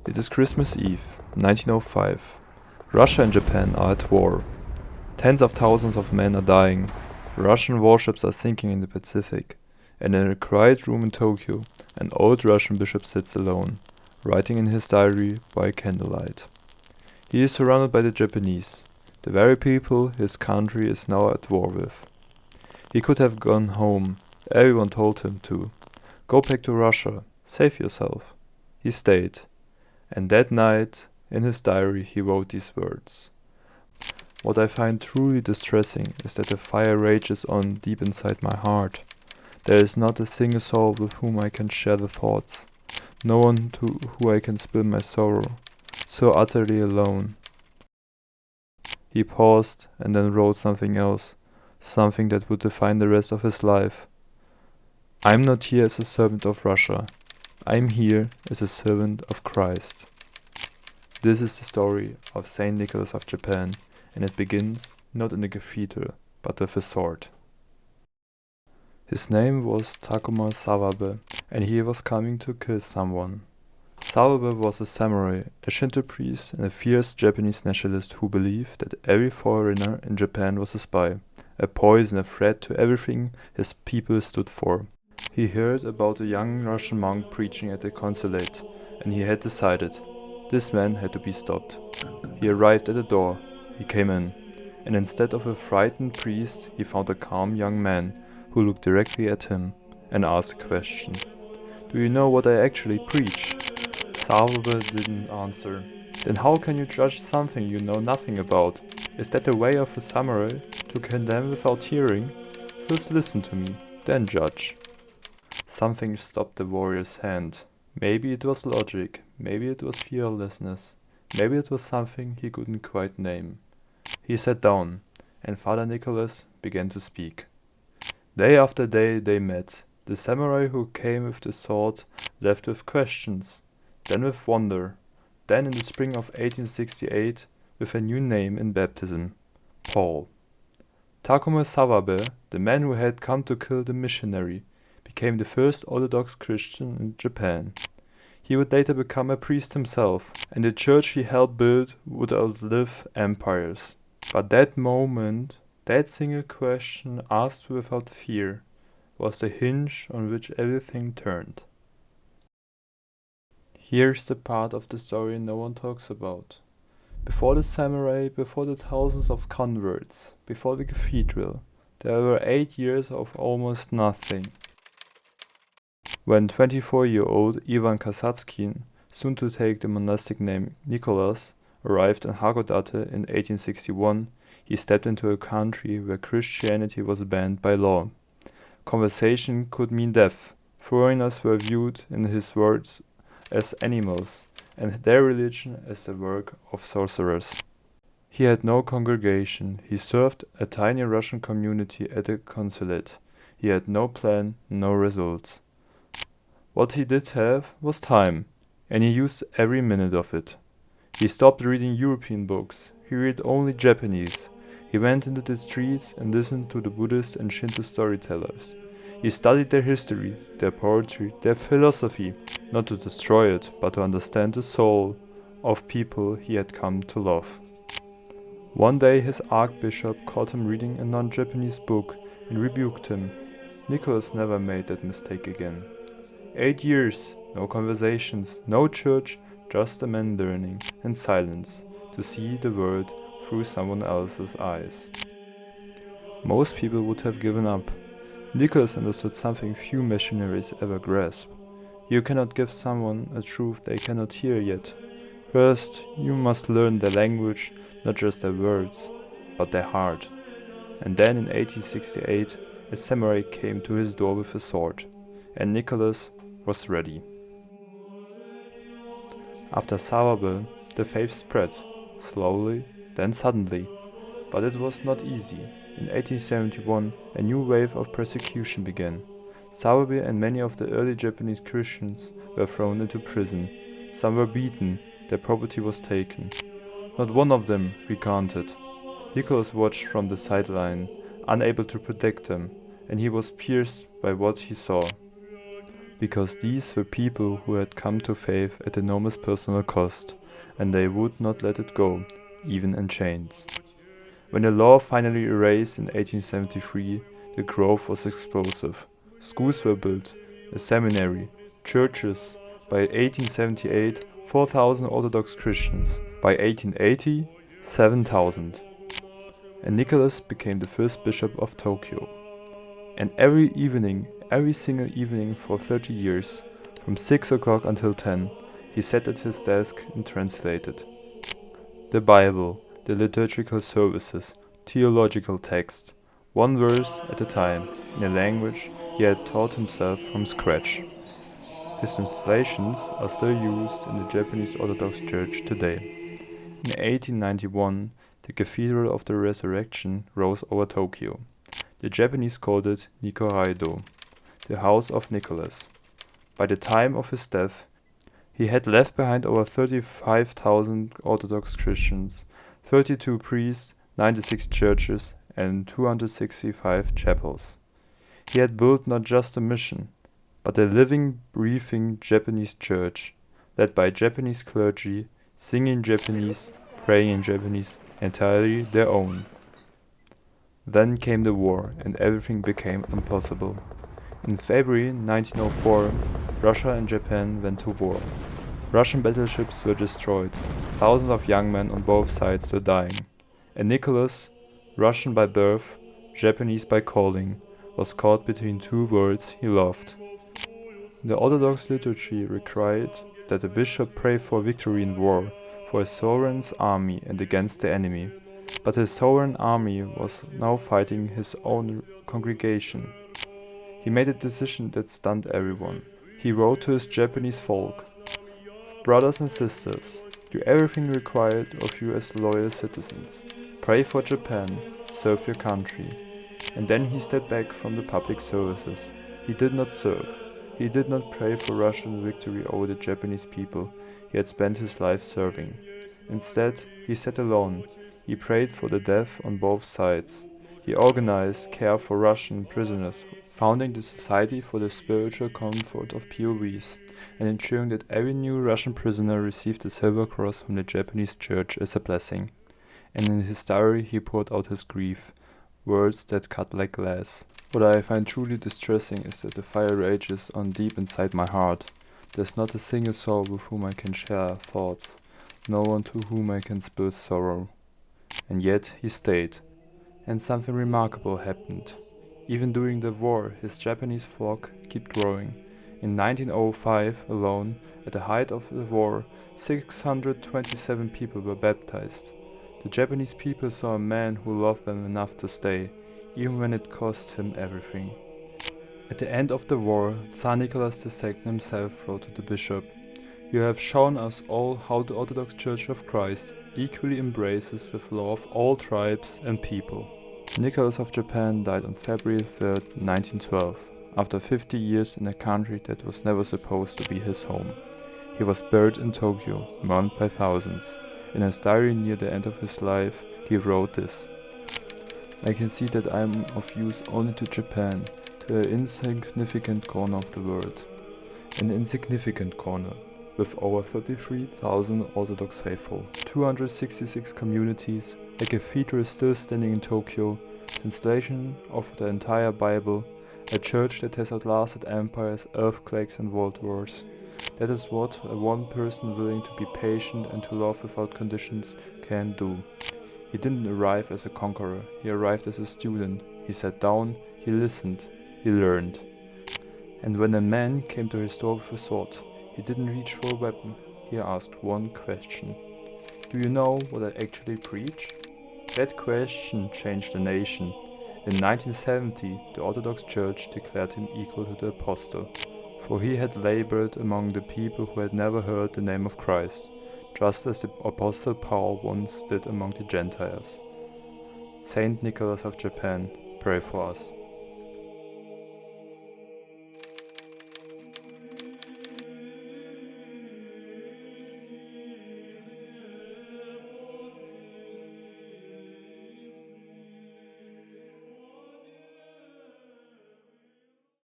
It is Christmas Eve, 1905. Russia and Japan are at war. Tens of thousands of men are dying. Russian warships are sinking in the Pacific. And in a quiet room in Tokyo, an old Russian bishop sits alone, writing in his diary by candlelight. He is surrounded by the Japanese, the very people his country is now at war with. He could have gone home. Everyone told him to. Go back to Russia. Save yourself. He stayed. And that night, in his diary, he wrote these words. What I find truly distressing is that the fire rages on deep inside my heart. There is not a single soul with whom I can share the thoughts. No one to who I can spill my sorrow. So utterly alone. He paused and then wrote something else, something that would define the rest of his life. I'm not here as a servant of Russia. I'm here as a servant of Christ. This is the story of Saint Nicholas of Japan, and it begins not in a cathedral, but with a sword. His name was Takuma Sawabe, and he was coming to kill someone. Sawabe was a samurai, a Shinto priest, and a fierce Japanese nationalist who believed that every foreigner in Japan was a spy, a poison, a threat to everything his people stood for. He heard about a young Russian monk preaching at the consulate, and he had decided this man had to be stopped. He arrived at the door. He came in, and instead of a frightened priest, he found a calm young man who looked directly at him and asked a question. Do you know what I actually preach? Sawabe didn't answer. Then how can you judge something you know nothing about? Is that the way of a samurai, to condemn without hearing? First listen to me, then judge. Something stopped the warrior's hand. Maybe it was logic, maybe it was fearlessness, maybe it was something he couldn't quite name. He sat down, and Father Nicholas began to speak. Day after day they met. The samurai who came with the sword left with questions, then with wonder, then in the spring of 1868 with a new name in baptism, Paul. Takuma Sawabe, the man who had come to kill the missionary, became the first Orthodox Christian in Japan. He would later become a priest himself, and the church he helped build would outlive empires. But that moment, that single question asked without fear, was the hinge on which everything turned. Here's the part of the story no one talks about. Before the samurai, before the thousands of converts, before the cathedral, there were 8 years of almost nothing. When 24-year-old Ivan Kasatskin, soon to take the monastic name Nicholas, arrived in Hakodate in 1861, he stepped into a country where Christianity was banned by law. Conversion could mean death. Foreigners were viewed, in his words, as animals, and their religion as the work of sorcerers. He had no congregation. He served a tiny Russian community at a consulate. He had no plan, no results. What he did have was time, and he used every minute of it. He stopped reading European books. He read only Japanese. He went into the streets and listened to the Buddhist and Shinto storytellers. He studied their history, their poetry, their philosophy, not to destroy it, but to understand the soul of people he had come to love. One day his archbishop caught him reading a non-Japanese book and rebuked him. Nicholas never made that mistake again. 8 years, no conversations, no church, just a man learning, in silence, to see the world through someone else's eyes. Most people would have given up. Nicholas understood something few missionaries ever grasp. You cannot give someone a truth they cannot hear yet. First, you must learn their language, not just their words, but their heart. And then in 1868, a samurai came to his door with a sword, and Nicholas was ready. After Sawabe, the faith spread, slowly, then suddenly, but it was not easy. In 1871, a new wave of persecution began. Sawabe and many of the early Japanese Christians were thrown into prison. Some were beaten, their property was taken. Not one of them recanted. Nicholas watched from the sideline, unable to protect them, and he was pierced by what he saw. because these were people who had come to faith at enormous personal cost, and they would not let it go, even in chains. When the law finally erased in 1873, the growth was explosive. Schools were built, a seminary, churches. By 1878, 4,000 Orthodox Christians. By 1880, 7,000. And Nicholas became the first bishop of Tokyo. And every single evening for 30 years, from 6 o'clock until 10, he sat at his desk and translated the Bible, the liturgical services, theological text, one verse at a time, in a language he had taught himself from scratch. His translations are still used in the Japanese Orthodox Church today. In 1891, the Cathedral of the Resurrection rose over Tokyo. The Japanese called it Nikoraido, the House of Nicholas. By the time of his death, he had left behind over 35,000 Orthodox Christians, 32 priests, 96 churches, and 265 chapels. He had built not just a mission, but a living, breathing Japanese church, led by Japanese clergy, singing Japanese, praying in Japanese, entirely their own. Then came the war, and everything became impossible. In February 1904, Russia and Japan went to war. Russian battleships were destroyed, thousands of young men on both sides were dying, and Nicholas, Russian by birth, Japanese by calling, was caught between two worlds he loved. The Orthodox liturgy required that the bishop pray for victory in war, for his sovereign's army and against the enemy, but his sovereign army was now fighting his own congregation. He made a decision that stunned everyone. He wrote to his Japanese folk, "Brothers and sisters, do everything required of you as loyal citizens. Pray for Japan, serve your country." And then he stepped back from the public services. He did not serve. He did not pray for Russian victory over the Japanese people he had spent his life serving. Instead, he sat alone. He prayed for the deaf on both sides. He organized care for Russian prisoners, founding the Society for the Spiritual Comfort of POWs, and ensuring that every new Russian prisoner received a silver cross from the Japanese church as a blessing. And in his diary he poured out his grief, words that cut like glass. What I find truly distressing is that the fire rages on deep inside my heart. There's not a single soul with whom I can share thoughts, no one to whom I can spill sorrow. And yet he stayed, and something remarkable happened. Even during the war, his Japanese flock kept growing. In 1905 alone, at the height of the war, 627 people were baptized. The Japanese people saw a man who loved them enough to stay, even when it cost him everything. At the end of the war, Tsar Nicholas II himself wrote to the bishop, "You have shown us all how the Orthodox Church of Christ equally embraces with love all tribes and people." Nicholas of Japan died on February 3, 1912, after 50 years in a country that was never supposed to be his home. He was buried in Tokyo, mourned by thousands. In his diary near the end of his life, he wrote this: "I can see that I am of use only to Japan, to an insignificant corner of the world. An insignificant corner, with over 33,000 Orthodox faithful, 266 communities, a cathedral still standing in Tokyo, translation of the entire Bible, a church that has outlasted empires, earthquakes and world wars. That is what a one person willing to be patient and to love without conditions can do." He didn't arrive as a conqueror, he arrived as a student. He sat down, he listened, he learned. And when a man came to his door with a sword, he didn't reach for a weapon, he asked one question: "Do you know what I actually preach?" That question changed the nation. In 1970, the Orthodox Church declared him equal to the Apostle, for he had labored among the people who had never heard the name of Christ, just as the Apostle Paul once did among the Gentiles. Saint Nicholas of Japan, pray for us.